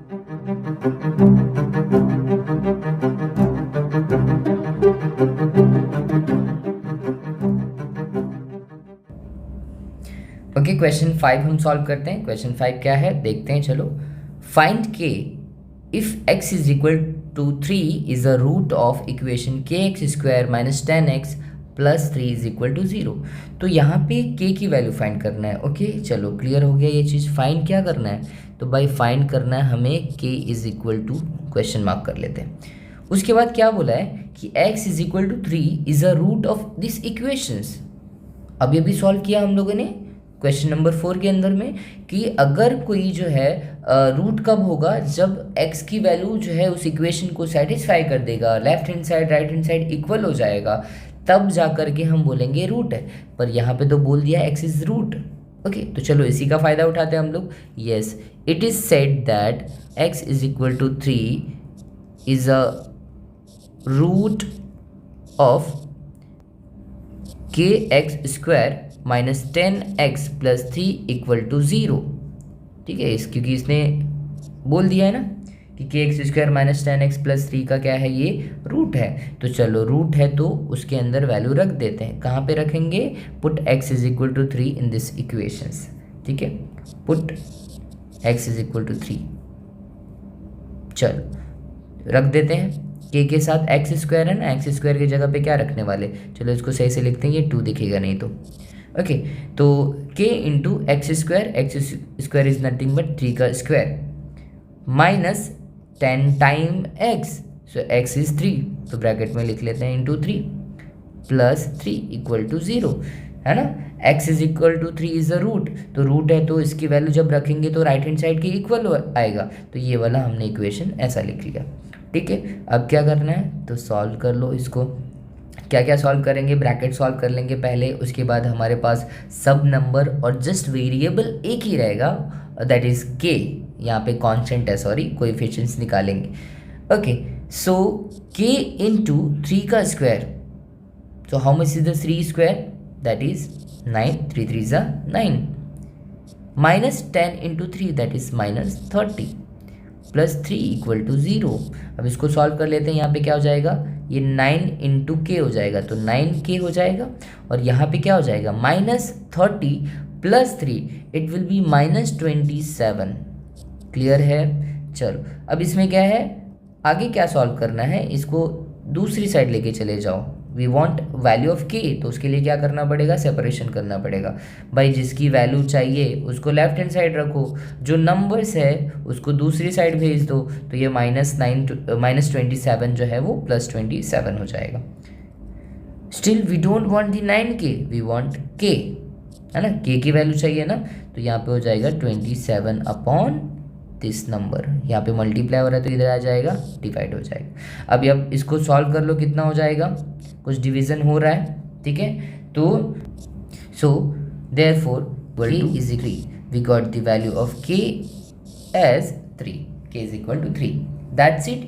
Okay, question 5 हम solve करते हैं। क्वेश्चन 5 क्या है देखते हैं, चलो। Find k if x is equal to 3 is a root of equation k x square minus 10x plus 3 is equal to 0। तो यहाँ पे k की वैल्यू फाइंड करना है। ओके चलो, क्लियर हो गया ये चीज़। फाइंड क्या करना है, तो भाई फाइंड करना है हमें k is equal to, question mark कर लेते हैं। उसके बाद क्या बोला है कि x is equal to 3 is a root of this equations. अभी अभी सॉल्व किया हम लोगों ने क्वेश्चन नंबर 4 के अंदर में कि अगर कोई जो है रूट कब होगा, जब x की वैल्यू जो है उस इक्वेशन को सेटिस्फाई कर देगा, left hand side right hand side equal हो जाएगा, तब जा करके हम बोलेंगे रूट है। पर यहाँ पे तो बोल दिया x इज रूट। ओके तो चलो इसी का फ़ायदा उठाते हैं हम लोग। Yes, it is said that x is equal to 3 is a root of k x square minus 10x plus 3 equal to 0। ठीक है, क्योंकि इसने बोल दिया है ना कि के x square minus 10x plus 3 का क्या है, ये रूट है। तो चलो रूट है तो उसके अंदर वैल्यू रख देते हैं। कहाँ पे रखेंगे, put x is equal to 3 in this equations. ठीक है, put x is equal to 3, चलो रख देते हैं। के साथ एक्स स्क्वायर है ना, एक्स स्क्वायर की जगह पे क्या रखने वाले, चलो इसको सही से लिखते हैं, ये 2 दिखेगा नहीं तो। ओके तो k into x square is nothing but 3 का square minus 10 time x, so x is 3, तो ब्रैकेट में लिख लेते हैं इंटू 3 प्लस 3 इक्वल टू 0, है ना। x is equal to 3 is a root, तो रूट है तो इसकी वैल्यू जब रखेंगे तो राइट हैंड साइड के इक्वल आएगा, तो ये वाला हमने इक्वेशन ऐसा लिख लिया। ठीक है, अब क्या करना है, तो सॉल्व कर लो इसको। क्या क्या सॉल्व करेंगे, ब्रैकेट सॉल्व कर लेंगे पहले, उसके बाद हमारे पास सब नंबर और जस्ट वेरिएबल एक ही रहेगा, दैट इज के, यहाँ पे कांस्टेंट है सॉरी, कोएफिशिएंट्स निकालेंगे। ओके सो के इंटू 3 का square, so how much is the 3 square, that is 9, 3 3 is 9, minus 10 into 3 that is minus 30 plus 3 equal to 0। अब इसको सॉल्व कर लेते हैं। यहाँ पे क्या हो जाएगा, ये 9 इंटू के हो जाएगा, तो 9k हो जाएगा, और यहाँ पे क्या हो जाएगा minus 30 plus 3, it will be minus 27। Clear है, चलो अब इसमें क्या है, आगे क्या सॉल्व करना है, इसको दूसरी साइड लेके चले जाओ। वी वांट वैल्यू ऑफ के, तो उसके लिए क्या करना पड़ेगा, सेपरेशन करना पड़ेगा। भाई जिसकी वैल्यू चाहिए उसको लेफ्ट हैंड साइड रखो, जो नंबर्स है उसको दूसरी साइड भेज दो, तो ये माइनस 27 जो है वो प्लस 27 हो जाएगा। Still we don't want the 9k, we want k, है ना, के की वैल्यू चाहिए ना, तो यहाँ पे हो जाएगा 27 अपॉन दिस नंबर, यहाँ पे मल्टीप्लाई हो रहा है तो इधर आ जाएगा डिवाइड हो जाएगा। अभी अब इसको सॉल्व कर लो, कितना हो जाएगा, कुछ डिवीजन हो रहा है, ठीक है। तो so therefore k is equal, we got the value of k as 3, k is equal to 3, that's it.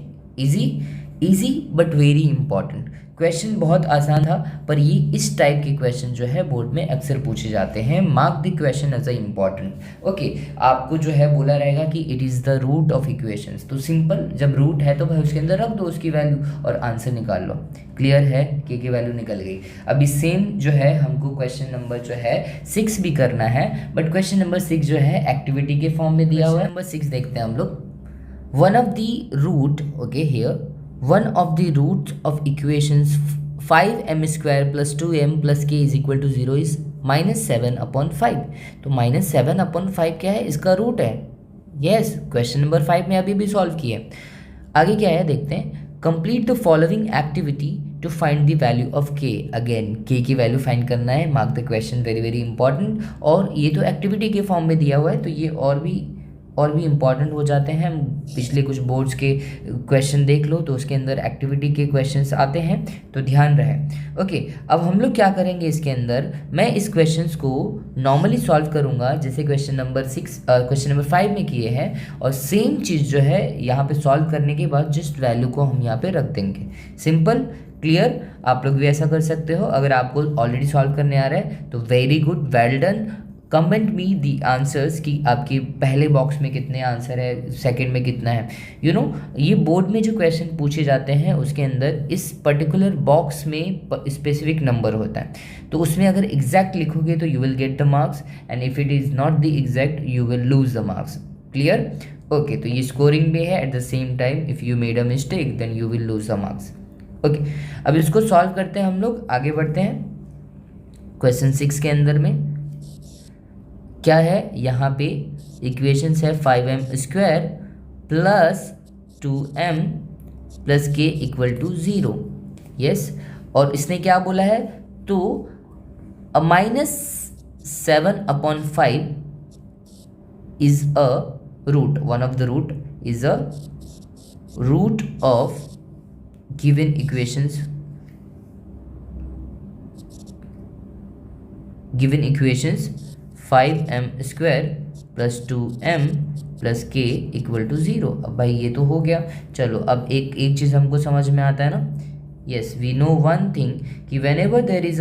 Easy but very important question, बहुत आसान था, पर ये इस टाइप के क्वेश्चन जो है बोर्ड में अक्सर पूछे जाते हैं। Mark the question as a important. Okay, आपको जो है बोला रहेगा कि it is the root of equations, तो सिंपल, जब रूट है तो भाई उसके अंदर रख दो उसकी वैल्यू और आंसर निकाल लो। क्लियर है, के की वैल्यू निकल गई। अभी सेम जो है हमको क्वेश्चन नंबर जो है 6 भी करना है, बट क्वेश्चन नंबर 6 जो है एक्टिविटी के फॉर्म में दिया हुआ है। नंबर 6 देखते हैं हम लोग। One of the root, okay here, one of the roots of equations 5m square plus 2m plus k is equal to 0 is minus 7 upon 5। तो minus 7 upon 5 क्या है, इसका रूट है। यस, क्वेश्चन नंबर 5 में अभी भी सॉल्व किए। आगे क्या है देखते हैं। Complete the following activity to find the value of k। Again k की वैल्यू फाइंड करना है, mark the question, very very important. और ये तो एक्टिविटी के फॉर्म में दिया हुआ है, तो ये और भी इम्पॉर्टेंट हो जाते हैं। पिछले कुछ बोर्ड्स के क्वेश्चन देख लो तो उसके अंदर एक्टिविटी के क्वेश्चंस आते हैं, तो ध्यान रहे। ओके, अब हम लोग क्या करेंगे इसके अंदर, मैं इस क्वेश्चंस को नॉर्मली सॉल्व करूंगा जैसे क्वेश्चन नंबर 5 में किए हैं, और सेम चीज़ जो है यहाँ पे सॉल्व करने के बाद जस्ट वैल्यू को हम यहाँ पे रख देंगे। Simple, clear. आप लोग भी ऐसा कर सकते हो। अगर आपको ऑलरेडी सॉल्व करने आ रहा है तो very good, well done. Comment me the answers कि आपके पहले बॉक्स में कितने आंसर है, सेकंड में कितना है। ये बोर्ड में जो क्वेश्चन पूछे जाते हैं उसके अंदर इस पर्टिकुलर बॉक्स में स्पेसिफिक नंबर होता है, तो उसमें अगर एग्जैक्ट लिखोगे तो you will get the marks, and if it is not the exact you will lose the marks. Clear? Okay, तो ये स्कोरिंग भी है। At the same time if you made a mistake then you will lose the marks. Okay, अब इसको solve करते हैं, हम लोग आगे बढ़ते हैं। क्वेश्चन 6 के अंदर में क्या है, यहाँ पे इक्वेशंस है 5m² plus 2m plus k equal to 0। Yes, और इसने क्या बोला है, तो -7/5 is a root, one of the root is a root of given equations, given equations 5m² plus 2m plus k equal to 0। अब भाई ये तो हो गया। चलो अब एक चीज़ हमको समझ में आता है ना। Yes, we know one thing कि whenever there is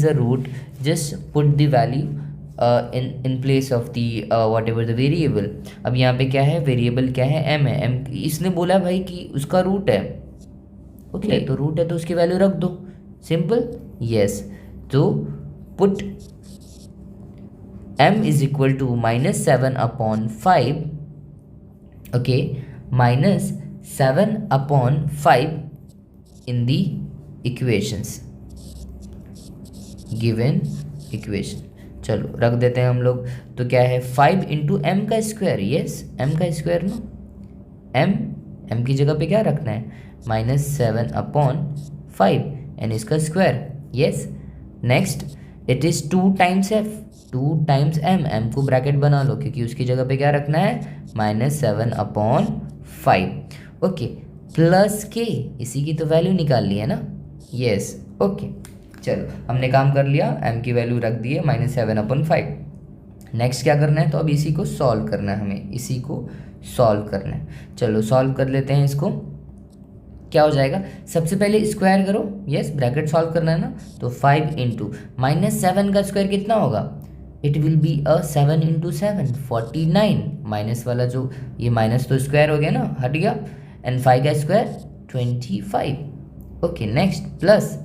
a root just put the value in place of the whatever the variable। अब यहाँ पे क्या है, वेरिएबल क्या है, m है। m इसने बोला भाई कि उसका रूट है। ओके, तो रूट है तो उसकी वैल्यू रख दो, सिंपल। यस, तो put m is equal to -7/5, okay, -7/5 in the equations, given equation। चलो रख देते हैं हम लोग, तो क्या है 5 इंटू एम का स्क्वायर। यस, m का स्क्वायर ना, m की जगह पे क्या रखना है, -7/5 एंड इसका square. Yes, next it is 2 times f, 2 times m को ब्रैकेट बना लो क्योंकि उसकी जगह पे क्या रखना है, -7/5। ओके, प्लस k, इसी की तो वैल्यू निकाल ली है ना। यस, ओके, चलो हमने काम कर लिया, m की वैल्यू रख दी है -7/5। नेक्स्ट क्या करना है, तो अब इसी को सॉल्व करना है, हमें इसी को सॉल्व करना है। चलो सॉल्व कर लेते हैं इसको। क्या हो जाएगा, सबसे पहले स्क्वायर करो। यस, ब्रैकेट सॉल्व करना है ना, तो 5 इंटू -7 का स्क्वायर कितना होगा, it will be a 7 into 7 49, minus वाला जो ये माइनस तो स्क्वायर हो गया ना, हट गया, एंड 5 का square 25। Okay, next plus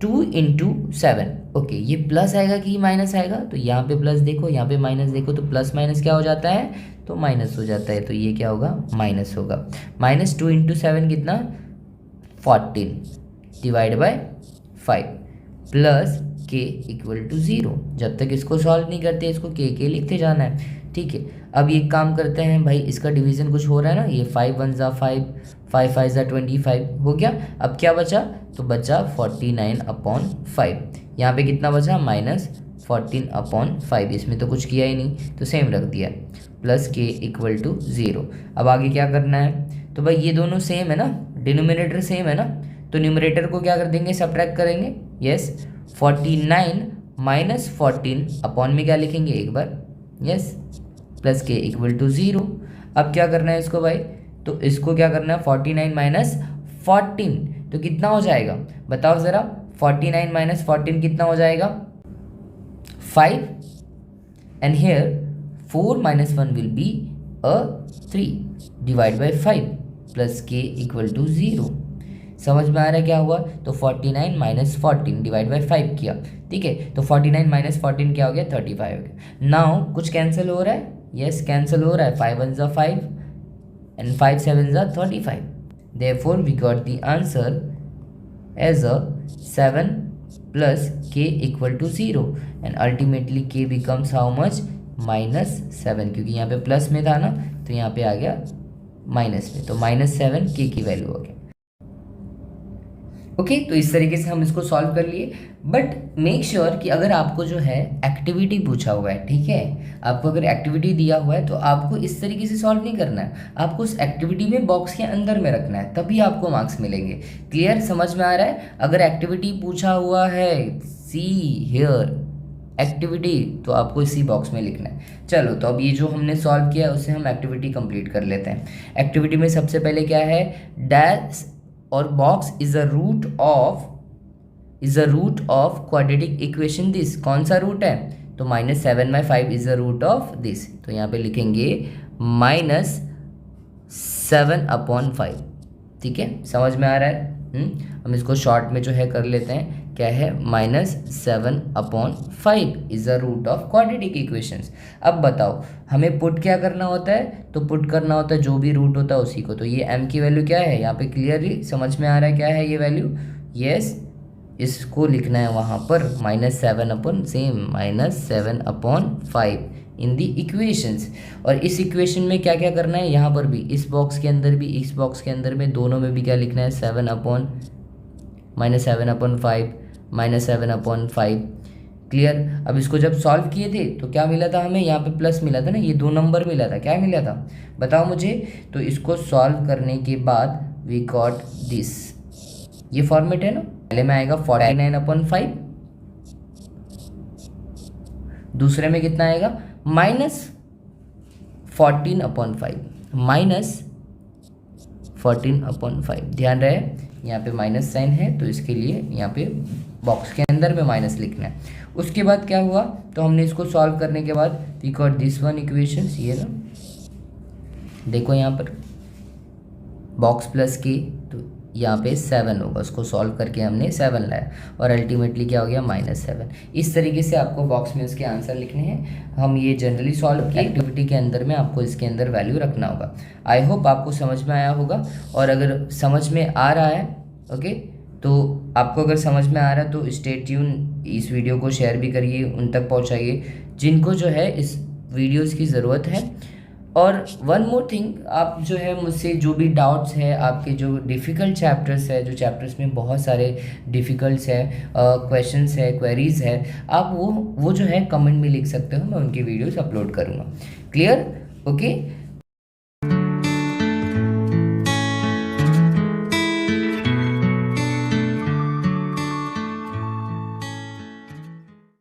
2 into 7। Okay, ये प्लस आएगा कि माइनस आएगा, तो यहाँ पे प्लस देखो, यहाँ पे माइनस देखो, तो प्लस माइनस क्या हो जाता है, तो माइनस हो जाता है, तो ये क्या होगा, माइनस होगा। -2 इंटू 7 कितना, 14 divide by 5 plus k equal to 0। जब तक इसको सॉल्व नहीं करते इसको k लिखते जाना है। ठीक है, अब ये काम करते हैं भाई, इसका डिवीज़न कुछ हो रहा है ना, ये 5 1 ज़ा 5, 5 5 ज़ा 25 हो गया। अब क्या बचा, तो बचा 49/5। यहाँ पे कितना बचा, -14/5, इसमें तो कुछ किया ही नहीं तो सेम रख दिया, प्लस k इक्वल टू 0। अब आगे क्या करना है, तो भाई ये दोनों सेम है ना, डिनोमिनेटर सेम है ना, तो न्यूमरेटर को क्या कर देंगे, सब्ट्रैक्ट करेंगे। यस, 49 माइनस 14 अपॉन में क्या लिखेंगे एक बार, yes, plus k equal to 0। अब क्या करना है इसको भाई, तो इसको क्या करना है, 49 माइनस 14 तो कितना हो जाएगा, बताओ ज़रा, 49 माइनस 14 कितना हो जाएगा, 5, and here 4 minus 1 will be a 3 divide by 5 plus k equal to 0। समझ में आ रहा है क्या हुआ, तो 49 माइनस 14 डिवाइड बाई 5 किया। ठीक है, तो 49 माइनस 14 क्या हो गया, 35 हो गया। नाउ कुछ कैंसिल हो रहा है, यस कैंसिल हो रहा है, 5 1 ज़ा 5 एंड 5 7 ज़ा 35। Therefore we got the answer as a 7 plus k equal to 0 and ultimately k becomes how much, -7, क्योंकि यहाँ पे प्लस में था ना तो यहाँ पे आ गया माइनस में, तो -7 k की वैल्यू हो गया। ओके, तो इस तरीके से हम इसको सॉल्व कर लिए। बट मेक श्योर कि अगर आपको जो है एक्टिविटी पूछा हुआ है, ठीक है, आपको अगर एक्टिविटी दिया हुआ है तो आपको इस तरीके से सॉल्व नहीं करना है, आपको उस एक्टिविटी में बॉक्स के अंदर में रखना है, तभी आपको मार्क्स मिलेंगे। क्लियर, समझ में आ रहा है। अगर एक्टिविटी पूछा हुआ है, सी हियर एक्टिविटी, तो आपको इसी बॉक्स में लिखना है। चलो, तो अब ये जो हमने सॉल्व किया उससे हम एक्टिविटी कंप्लीट कर लेते हैं। एक्टिविटी में सबसे पहले क्या है, डैश और box is a root of is the root of quadratic equation this, कौन सा रूट है, तो -7/5 is the root of this, तो यहाँ पे लिखेंगे -7/5। ठीक है, समझ में आ रहा है। हम इसको शॉर्ट में जो है कर लेते हैं, क्या है, -7/5 is the root of quadratic equations. अब बताओ हमें पुट क्या करना होता है, तो पुट करना होता है जो भी रूट होता है उसी को। तो ये m की वैल्यू क्या है, यहाँ पे क्लियरली समझ में आ रहा है क्या है ये वैल्यू, यस, इसको लिखना है वहाँ पर -7/5 इन दी इक्वेशंस। और इस इक्वेशन में क्या क्या करना है, यहाँ पर भी, इस बॉक्स के अंदर भी, इस बॉक्स के अंदर में, दोनों में भी क्या लिखना है, -7/5 क्लियर। अब इसको जब सॉल्व किए थे तो क्या मिला था हमें, यहाँ पे प्लस मिला था ना, ये 2 नंबर मिला था, क्या मिला था बताओ मुझे। तो इसको सॉल्व करने के बाद वी गॉट दिस, ये फॉर्मेट है ना, पहले में आएगा 49/5, दूसरे में कितना आएगा -14/5 ध्यान रहे यहाँ पे माइनस साइन है, तो इसके लिए यहाँ पे बॉक्स के अंदर में माइनस लिखना है। उसके बाद क्या हुआ, तो हमने इसको सॉल्व करने के बाद we got this one equations, ये ना देखो यहाँ पर बॉक्स प्लस की, तो यहाँ पे 7 होगा, उसको सॉल्व करके हमने 7 लाया और अल्टीमेटली क्या हो गया -7। इस तरीके से आपको बॉक्स में उसके आंसर लिखने हैं। हम ये जनरली सॉल्व किए, एक्टिविटी के अंदर में आपको इसके अंदर वैल्यू रखना होगा। आई होप आपको समझ में आया होगा, और अगर समझ में आ रहा है ओके, तो आपको अगर समझ में आ रहा है तो स्टे ट्यून, इस वीडियो को शेयर भी करिए, उन तक पहुँचाइए जिनको जो है इस वीडियोज़ की ज़रूरत है। और वन मोर थिंग, आप जो है मुझसे जो भी डाउट्स है, आपके जो डिफ़िकल्ट चैप्टर्स है, जो चैप्टर्स में बहुत सारे डिफ़िकल्ट्स है, क्वेश्चंस है, क्वेरीज़ है, आप वो जो है कमेंट में लिख सकते हो, मैं उनकी वीडियोस अपलोड करूँगा। Clear, okay.